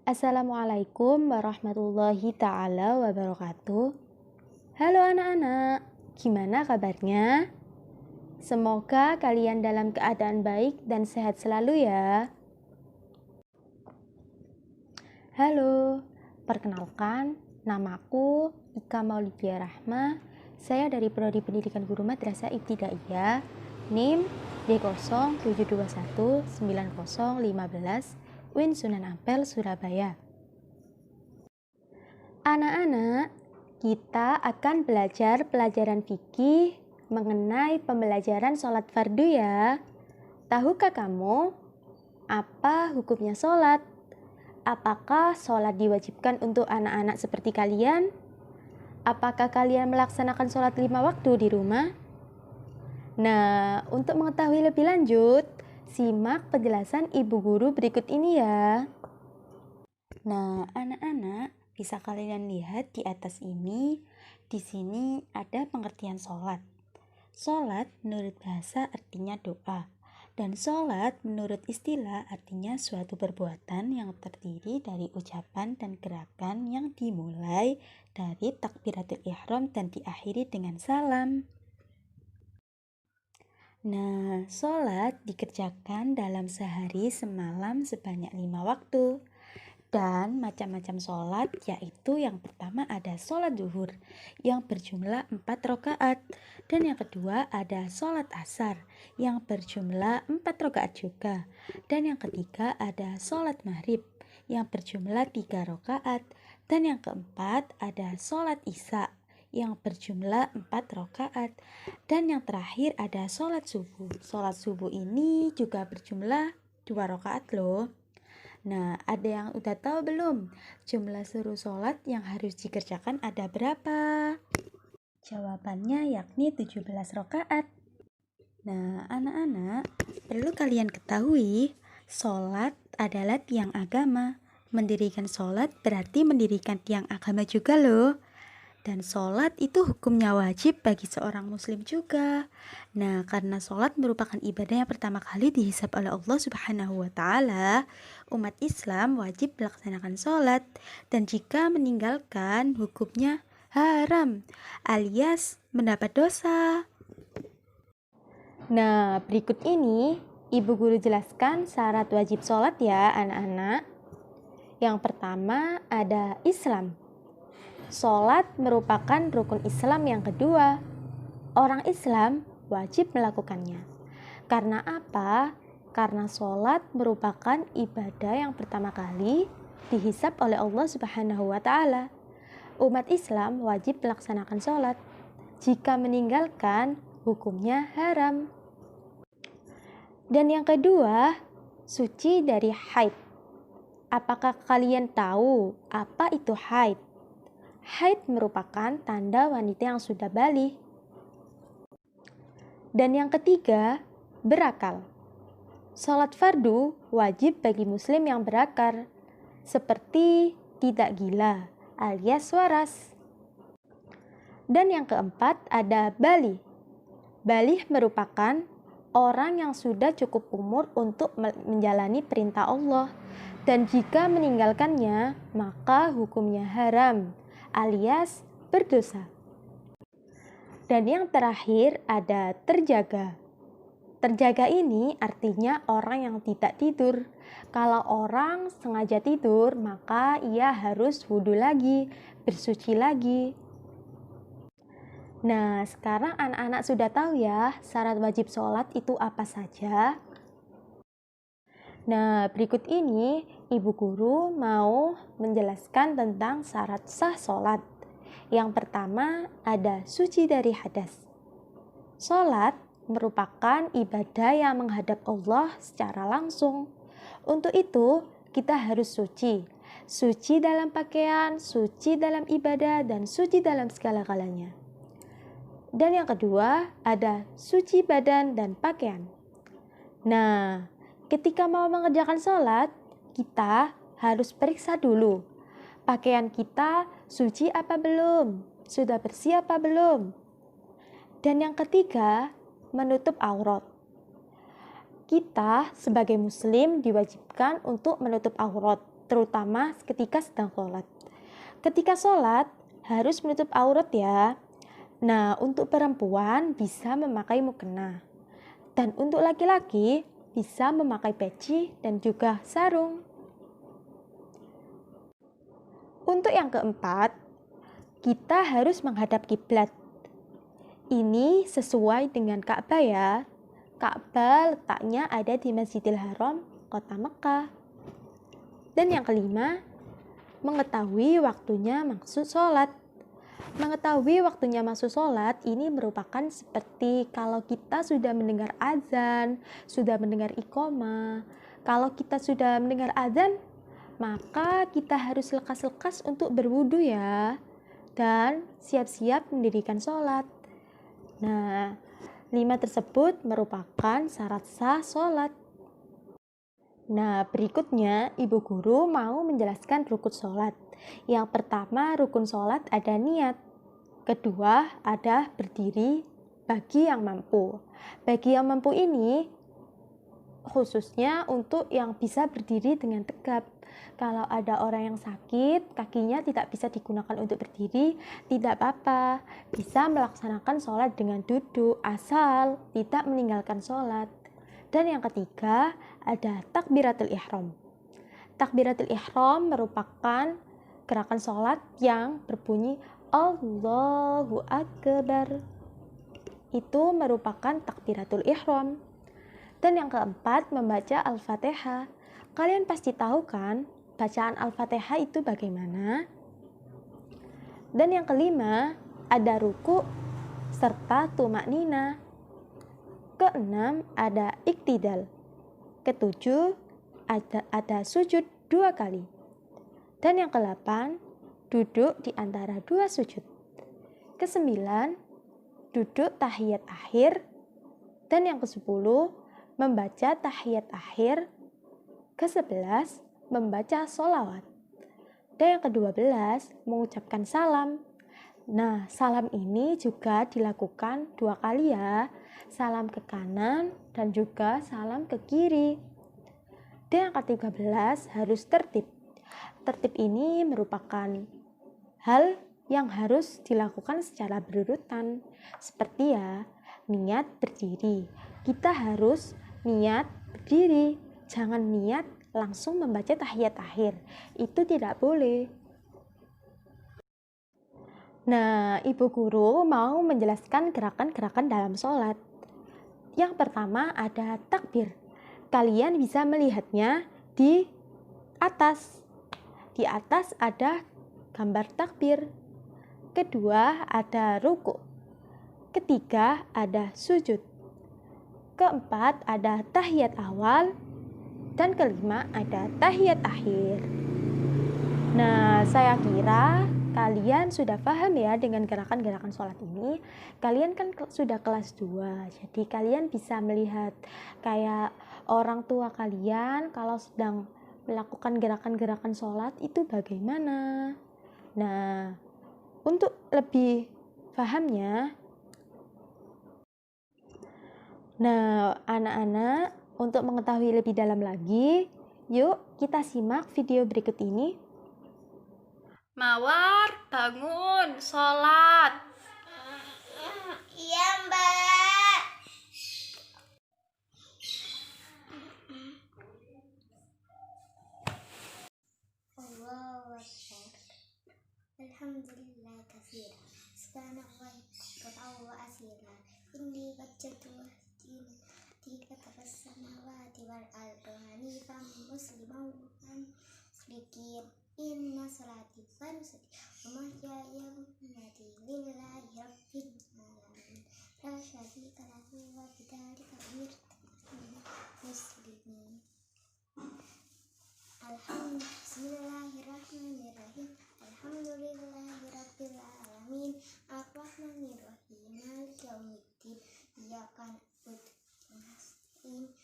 Assalamualaikum warahmatullahi ta'ala wabarakatuh. Halo anak-anak, gimana kabarnya? Semoga kalian dalam keadaan baik dan sehat selalu ya. Halo, perkenalkan, namaku Ika Maulidia Rahma. Saya dari Prodi Pendidikan Guru Madrasah Ibtidaiyah, NIM D07219015, UIN Sunan Ampel, Surabaya. Anak-anak, kita akan belajar pelajaran fikih mengenai pembelajaran sholat fardu ya. Tahukah kamu apa hukumnya sholat? Apakah sholat diwajibkan untuk anak-anak seperti kalian? Apakah kalian melaksanakan sholat 5 waktu di rumah? Nah, untuk mengetahui lebih lanjut, simak penjelasan ibu guru berikut ini ya. Nah, anak-anak, bisa kalian lihat di atas ini, di sini ada pengertian sholat. Sholat menurut bahasa artinya doa. Dan sholat menurut istilah artinya suatu perbuatan yang terdiri dari ucapan dan gerakan yang dimulai dari takbiratul ihram dan diakhiri dengan salam. Nah, sholat dikerjakan dalam sehari semalam sebanyak 5 waktu. Dan macam-macam sholat, yaitu yang pertama ada sholat zuhur yang berjumlah 4 rakaat, dan yang kedua ada sholat asar yang berjumlah 4 rakaat juga, dan yang ketiga ada sholat maghrib yang berjumlah 3 rakaat, dan yang keempat ada sholat isya yang berjumlah 4 rakaat, dan yang terakhir ada sholat subuh. Sholat subuh ini juga berjumlah 2 rakaat loh. Nah, ada yang udah tahu belum? Jumlah seluruh sholat yang harus dikerjakan ada berapa? Jawabannya yakni 17 rakaat. Nah, anak-anak, perlu kalian ketahui, sholat adalah tiang agama. Mendirikan sholat berarti mendirikan tiang agama juga loh. Dan sholat itu hukumnya wajib bagi seorang muslim juga. Nah, karena sholat merupakan ibadah yang pertama kali dihisab oleh Allah Subhanahu wa Ta'ala, umat Islam wajib melaksanakan sholat. Dan jika meninggalkan, hukumnya haram, alias mendapat dosa. Nah, berikut ini ibu guru jelaskan syarat wajib sholat ya anak-anak. Yang pertama ada Islam. Sholat merupakan rukun Islam yang kedua. Orang Islam wajib melakukannya. Karena apa? Karena sholat merupakan ibadah yang pertama kali dihisab oleh Allah Subhanahu wa Ta'ala. Umat Islam wajib melaksanakan sholat. Jika meninggalkan, hukumnya haram. Dan yang kedua, suci dari haid. Apakah kalian tahu apa itu haid? Haid merupakan tanda wanita yang sudah balik. Dan yang ketiga, berakal. Sholat fardu wajib bagi muslim yang berakal, seperti tidak gila alias waras. Dan yang keempat ada balih. Balih merupakan orang yang sudah cukup umur untuk menjalani perintah Allah. Dan jika meninggalkannya, maka hukumnya haram, alias berdosa. Dan yang terakhir ada terjaga. Terjaga ini artinya orang yang tidak tidur. Kalau orang sengaja tidur, maka ia harus wudhu lagi, bersuci lagi. Nah, sekarang anak-anak sudah tahu ya syarat wajib sholat itu apa saja. Nah, berikut ini ibu guru mau menjelaskan tentang syarat sah sholat. Yang pertama ada suci dari hadas. Sholat merupakan ibadah yang menghadap Allah secara langsung. Untuk itu, kita harus suci. Suci dalam pakaian, suci dalam ibadah, dan suci dalam segala-galanya. Dan yang kedua, ada suci badan dan pakaian. Nah, ketika mau mengerjakan sholat, kita harus periksa dulu. Pakaian kita suci apa belum? Sudah bersih apa belum? Dan yang ketiga, menutup aurat. Kita sebagai muslim diwajibkan untuk menutup aurat. terutama ketika sedang sholat. Ketika sholat, harus menutup aurat ya. Nah, untuk perempuan bisa memakai mukena. Dan untuk laki-laki bisa memakai peci dan juga sarung. Untuk yang keempat, kita harus menghadap kiblat. Ini sesuai dengan Ka'bah ya. Ka'bah letaknya ada di Masjidil Haram, Kota Mekah. Dan yang kelima, mengetahui waktunya maksud sholat. Mengetahui waktunya masuk sholat ini merupakan seperti kalau kita sudah mendengar azan, sudah mendengar iqomah. Kalau kita sudah mendengar azan, maka kita harus lekas-lekas untuk berwudu ya. Dan siap-siap mendirikan sholat. Nah, 5 tersebut merupakan syarat sah sholat. Nah, berikutnya Ibu Guru mau menjelaskan rukun sholat. Yang pertama, rukun sholat ada niat. Kedua, ada berdiri bagi yang mampu. Bagi yang mampu ini khususnya untuk yang bisa berdiri dengan tegap. Kalau ada orang yang sakit, kakinya tidak bisa digunakan untuk berdiri, tidak apa-apa. Bisa melaksanakan sholat dengan duduk, asal tidak meninggalkan sholat. Dan yang ketiga, ada takbiratul ihram. Takbiratul ihram merupakan gerakan sholat yang berbunyi Allahu Akbar. Itu merupakan takbiratul ihram. Dan yang keempat, membaca Al-Fatihah. Kalian pasti tahu kan, bacaan Al-Fatihah itu bagaimana? Dan yang kelima, ada ruku serta tumaknina. Keenam, ada iktidal. Ketujuh, ada sujud 2 kali. Dan yang ke-8, duduk di antara 2 sujud. Ke-9, duduk tahiyat akhir. Dan yang ke-10, membaca tahiyat akhir. Ke-11, membaca sholawat. Dan yang ke-12, mengucapkan salam. Nah, salam ini juga dilakukan 2 kali ya. Salam ke kanan dan juga salam ke kiri. Dan yang ke-13, harus tertib. Tertib ini merupakan hal yang harus dilakukan secara berurutan. Seperti ya, niat berdiri. Kita harus niat berdiri, jangan niat langsung membaca tahiyat akhir. Itu tidak boleh. Nah, Ibu Guru mau menjelaskan gerakan-gerakan dalam sholat. Yang pertama ada takbir. Kalian bisa melihatnya di atas. Di atas ada gambar takbir. Kedua ada ruku. Ketiga ada sujud. Keempat ada tahiyat awal. Dan kelima ada tahiyat akhir. Nah, saya kira kalian sudah paham ya dengan gerakan-gerakan sholat ini. Kalian kan sudah kelas 2, jadi kalian bisa melihat kayak orang tua kalian kalau sedang melakukan gerakan-gerakan sholat itu bagaimana. Nah, untuk lebih pahamnya, anak-anak, untuk mengetahui lebih dalam lagi, yuk kita simak video berikut ini. Mawar, bangun, sholat. Iya, Mbak. Allahu Akbar. Alhamdulillah katsira. Subhanallah wa asira. Inni wajjahtu wajhiya tiga samawati wal ardi hanifan musliman musyrikin. Inna salati wa nusuki wa mahyaya wa mamati lillahi rabbil alamin. La syarika lahu wa bidzalika umirtu muslimin. Bismillahirrahmanirrahim. Alhamdulillahi rabbil alamin. Ar-Rahmanirrahim. Maliki yaumiddin. Iyyaka na'budu wa nasta'in.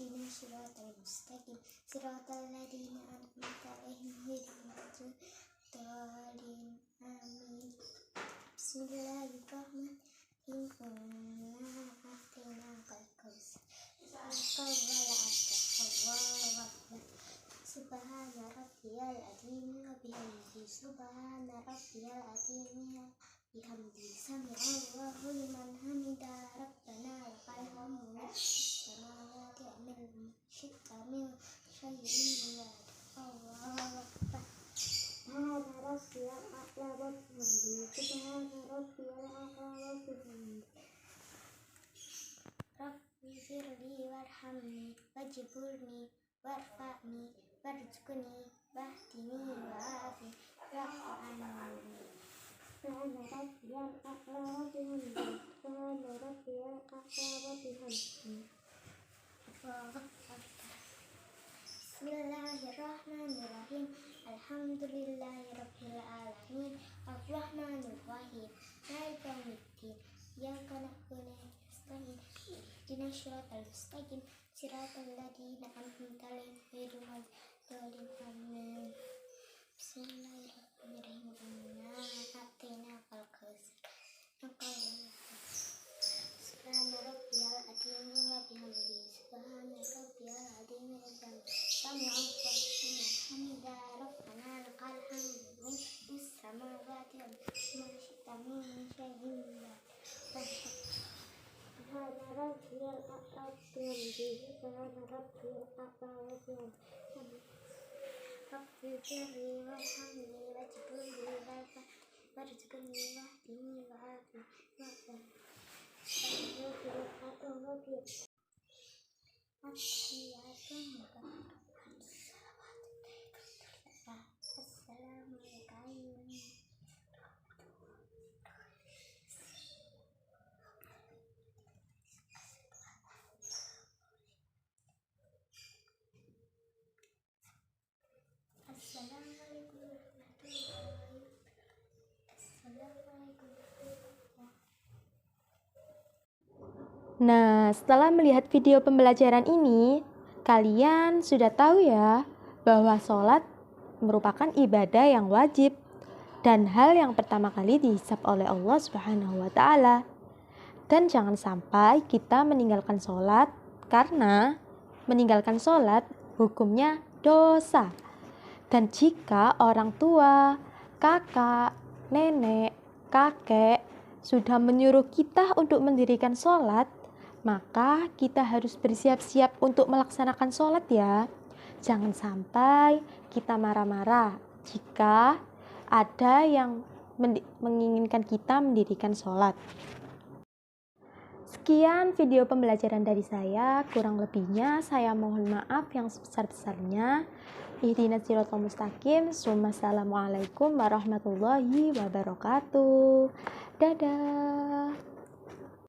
Ihdinas siratal mustaqim. Siratal ladzina an'amta 'alaihim ghairil maghdubi 'alaihim. Amin. Bismillahirrahmanirrahim. Inna a'tainakal kautsar. Subhana rabbi العظيم وبحمده سبحان ربي العظيم وبحمده سمع الله لمن حمده ربنا لك الحمد في السماوات ومن شئت من شيء الله أكبر سبحان ربي الأعلى وبحمده سبحان ربي الأعلى وبحمده ربي اغفر لي وارحمني واجبرني وارفعني وارزقني واهدني وعافني واعف عني سبحان ربي الأعلى وبحمده سبحان ربي الأعلى وبحمده الله أكبر بسم الله الرحمن الرحيم الحمد لله رب العالمين الرحمن الرحيم مالك يوم الدين إياك نعبد ونستعين اهدنا الصراط المستقيم صراط الذين أنعمت عليهم غير المغضوب عليهم بسم الله الرحمن الرحيم إنا أعطيناك الكوثر سبحان ربي العظيم وبحمده سبحان ربي العظيم وبحمده سمع الله حمدا ربنا لك الحمد في السماوات وما شئت من شيء سبحان ربي الأعلى وبحمده سبحان ربي الأعلى وبحمده ربي اغفر لي وارحمني واجبرني وارزقني واهدني وعافني واعف Nah, setelah melihat video pembelajaran ini, kalian sudah tahu ya bahwa sholat merupakan ibadah yang wajib dan hal yang pertama kali dihisab oleh Allah Subhanahu wa Ta'ala. Dan jangan sampai kita meninggalkan sholat karena meninggalkan sholat hukumnya dosa. Dan jika orang tua, kakak, nenek, kakek sudah menyuruh kita untuk mendirikan sholat, maka kita harus bersiap-siap untuk melaksanakan sholat ya. Jangan sampai kita marah-marah jika ada yang menginginkan kita mendirikan sholat. Sekian video pembelajaran dari saya, kurang lebihnya saya mohon maaf yang sebesar-besarnya. Ihdinas siratal mustaqim. Assalamualaikum warahmatullahi wabarakatuh. Dadah.